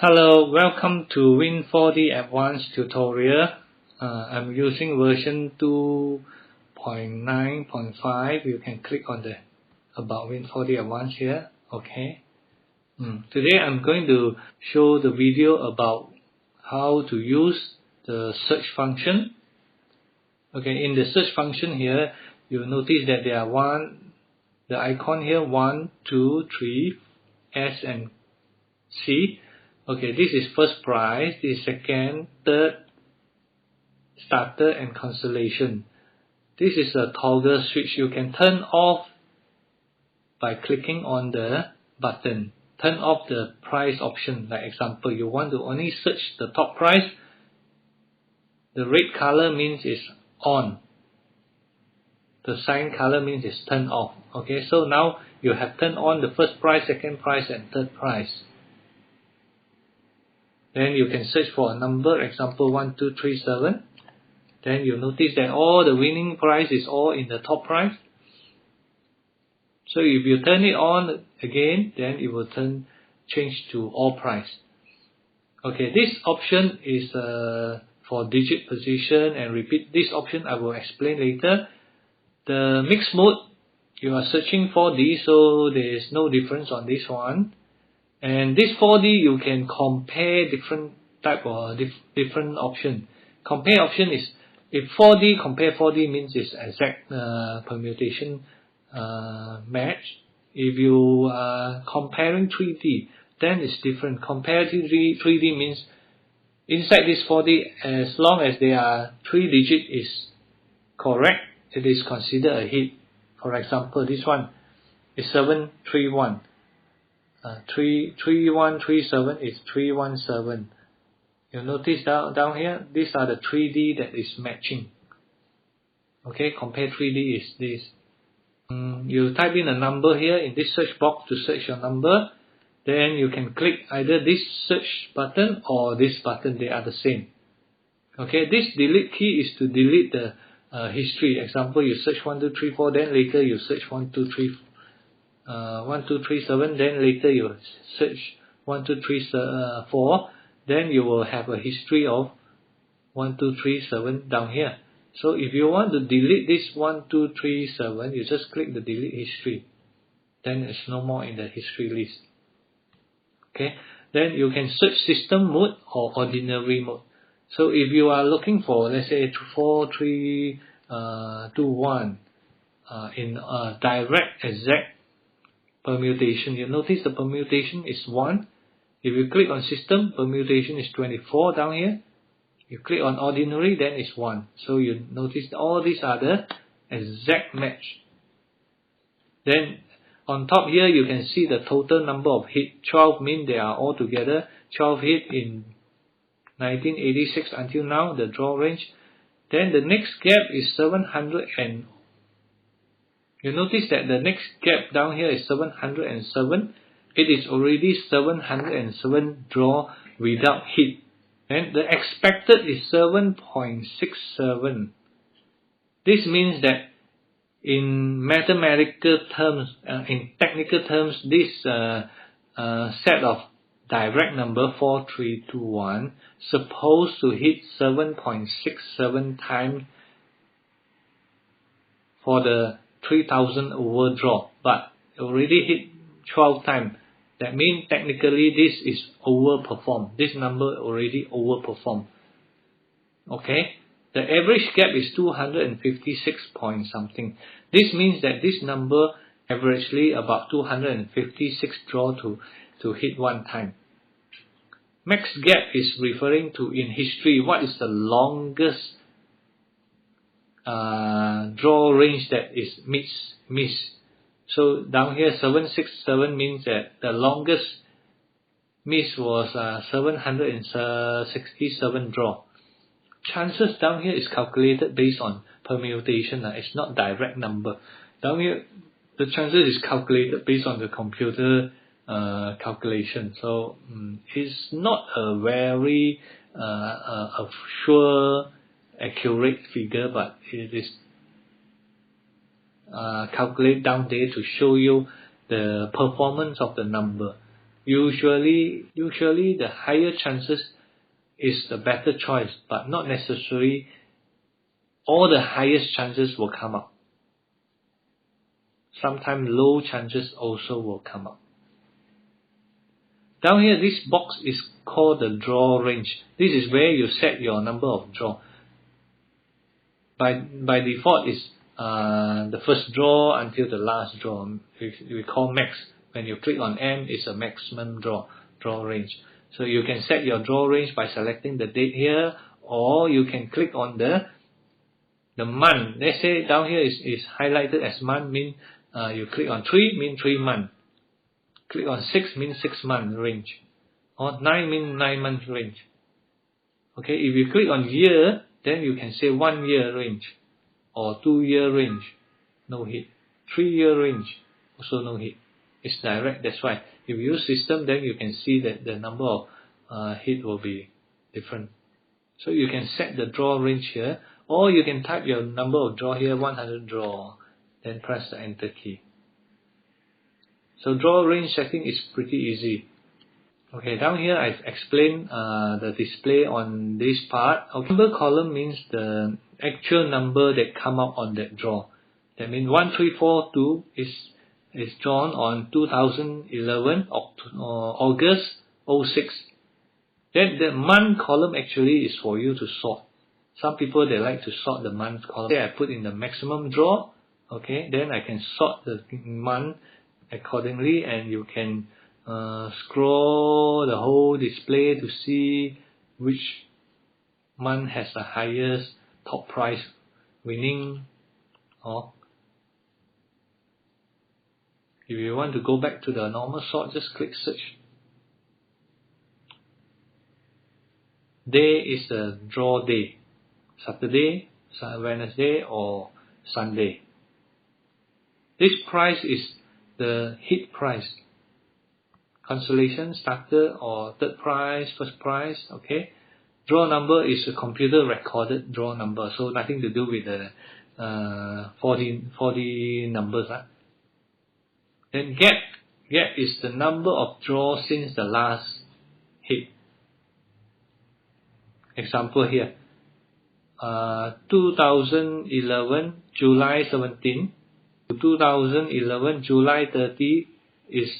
Hello, welcome to Win4D Advanced tutorial. I'm using version 2.9.5. You can click on the About Win4D Advanced here. Okay. Today I'm going to show the video about how to use the search function. Okay, in the search function here, you notice that there are the icon here 1, 2, 3, S and C. Okay, this is first price, this is second, third, starter and cancellation. This is a toggle switch. You can turn off by clicking on the button. Turn off the price option. Like example, you want to only search the top price. The red color means it's on. The sign color means it's turned off. Okay, so now you have turned on the first price, second price and third price. Then you can search for a number, example 1237. Then you notice that all the winning price is all in the top price. So if you turn it on again, then it will change to all price. Okay, this option is for digit position and repeat. This option I will explain later. The mixed mode, you are searching 4D, so there is no difference on this one. And this 4D, you can compare different type or different option. Compare option is, if 4D, compare 4D means it's exact permutation match. If you are comparing 3D, then it's different. Compare 3D means inside this 4D, as long as there are 3 digits is correct, it is considered a hit. For example, this one is 731. 3137 is 317. You notice down here, these are the 3D that is matching. Okay, compare 3D is this. You type in a number here in this search box to search your number. Then you can click either this search button or this button. They are the same. Okay, this delete key is to delete the history. Example, you search 1234, then later you search 1237, then later you search 1234, then you will have a history of 1237 down here. So if you want to delete this 1237, you just click the delete history. Then it's no more in the history list. Okay, then you can search system mode or ordinary mode. So if you are looking for, let's say 4321 in direct exact permutation, you notice the permutation is 1. If you click on system, permutation is 24 down here. You click on ordinary, then it's 1. So you notice all these are the exact match. Then on top here you can see the total number of hits. 12 mean they are all together 12 hits in 1986 until now, the draw range. Then the next gap is 700 and you notice that the next gap down here is 707. It is already 707 draw without hit. And the expected is 7.67. This means that in mathematical terms, in technical terms, this set of direct number 4321 supposed to hit 7.67 times for the 3000 overdraw, but already hit 12 times. That means technically this is overperformed. This number already overperformed. Okay, the average gap is 256 point something. This means that this number averagely about 256 draw to hit one time. Max gap is referring to in history what is the longest draw range that is missed. So down here 767 means that the longest miss was 767 draw. Chances down here is calculated based on permutation. It's not direct number. Down here the chances is calculated based on the computer calculation. So it's not a very sure accurate figure, but it is calculate down there to show you the performance of the number. Usually the higher chances is the better choice, but not necessarily all the highest chances will come up. Sometimes low chances also will come up. Down here, this box is called the draw range. This is where you set your number of draw. By default, is the first draw until the last draw. We call max. When you click on M, it's a maximum draw range. So you can set your draw range by selecting the date here, or you can click on the month. Let's say down here is highlighted as month, mean you click on 3, mean 3 month. Click on 6, mean 6 month range. Or 9 mean 9 month range. Okay, if you click on year, then you can say 1 year range, or 2 year range, no hit. 3 year range, also no hit. It's direct, that's why. If you use system, then you can see that the number of hit will be different. So you can set the draw range here, or you can type your number of draw here, 100 draw, then press the enter key. So draw range setting is pretty easy. Okay, down here I've explained the display on this part. Okay, number column means the actual number that come up on that draw. That means 1342 is drawn on 2011 August 06. Then the month column actually is for you to sort. Some people, they like to sort the month column. Say I put in the maximum draw, okay, then I can sort the month accordingly, and you can scroll the whole display to see which month has the highest top price winning. Or if you want to go back to the normal sort, just click search. Day is the draw day. Saturday, Wednesday, or Sunday. This price is the hit price. Consolation, starter, or third prize, first prize, okay. Draw number is a computer recorded draw number, so nothing to do with the 40 numbers. Then gap is the number of draws since the last hit. Example here, 2011 July 17 to 2011 July 30 is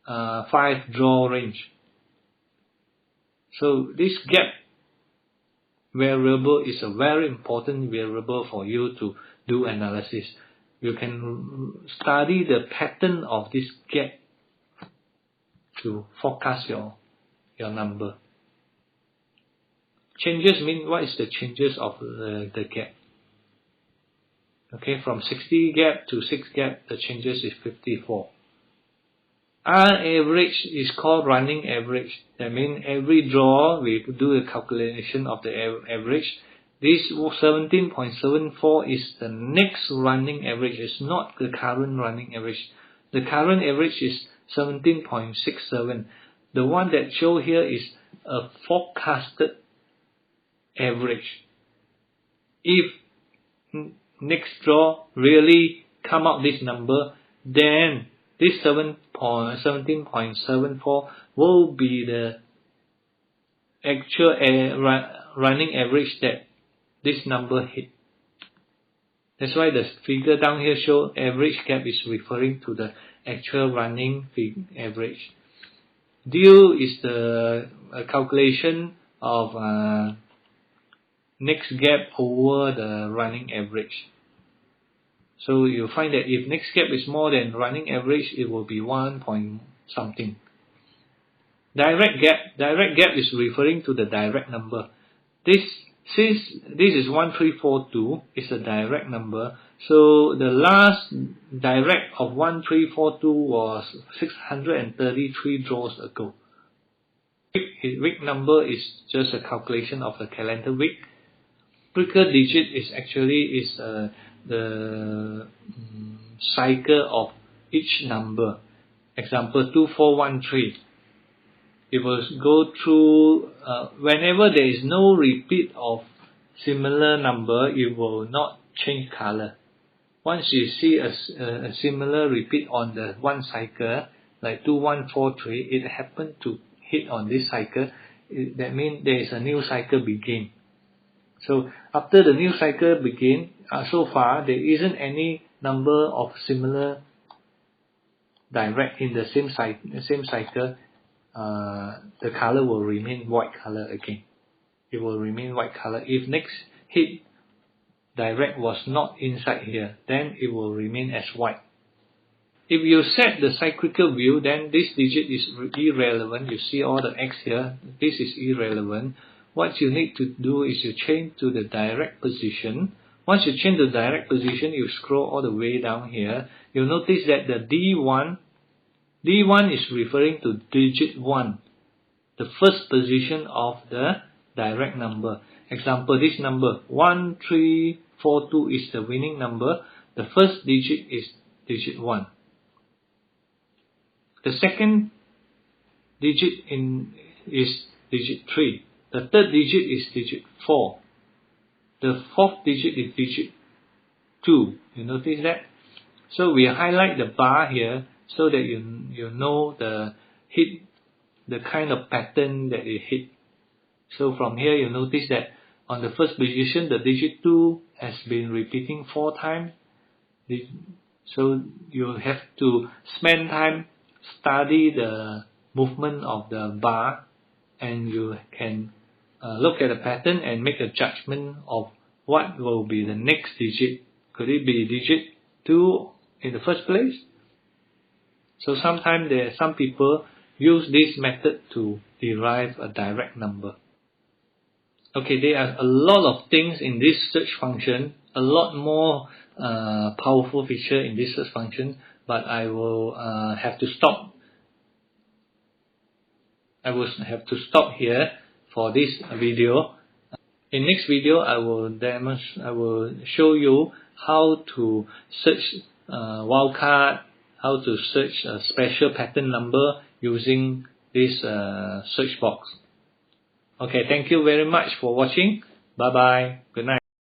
5 draw range. So this gap variable is a very important variable for you to do analysis. You can study the pattern of this gap to forecast your number. Changes mean what is the changes of the gap. Okay, from 60 gap to 6 gap, the changes is 54. R average is called running average. That means every draw we do a calculation of the average. This 17.74 is the next running average. It's not the current running average. The current average is 17.67. The one that show here is a forecasted average. If next draw really come out this number, then this 17.74 will be the actual running average that this number hit. That's why the figure down here show average gap is referring to the actual running average. Due is the calculation of next gap over the running average. So you find that if next gap is more than running average, it will be 1 point something. Direct gap is referring to the direct number. Since this is 1342, it's a direct number. So the last direct of 1342 was 633 draws ago. Week number is just a calculation of the calendar week. Prickle digit is actually the cycle of each number. Example 2413. It will go through whenever there is no repeat of similar number, it will not change color. Once you see a similar repeat on the one cycle, like 2143, it happened to hit on this cycle, that means there is a new cycle begin. So after the new cycle begin, so far there isn't any number of similar direct in the same cycle. The color will remain white color again. It will remain white color. If next hit direct was not inside here, then it will remain as white. If you set the cyclical view, then this digit is irrelevant. You see all the X here. This is irrelevant. What you need to do is you change to the direct position. Once you change the direct position, you scroll all the way down here. You'll notice that the D1 is referring to digit 1, the first position of the direct number. Example, this number 1342 is the winning number. The first digit is digit 1. The second digit is digit 3. The third digit is digit 4. The fourth digit is digit 2. You notice that? So we highlight the bar here so that you know the kind of pattern that it hit. So from here you notice that on the first position the digit 2 has been repeating 4 times. So you have to spend time study the movement of the bar, and you can look at the pattern and make a judgment of what will be the next digit. Could it be digit 2 in the first place? So sometimes some people use this method to derive a direct number. Okay, there are a lot of things in this search function, a lot more powerful feature in this search function, but I will have to stop. I will have to stop here for this video. In next video, I will show you how to search wildcard, how to search a special pattern number using this search box. Okay, thank you very much for watching. Bye bye. Good night.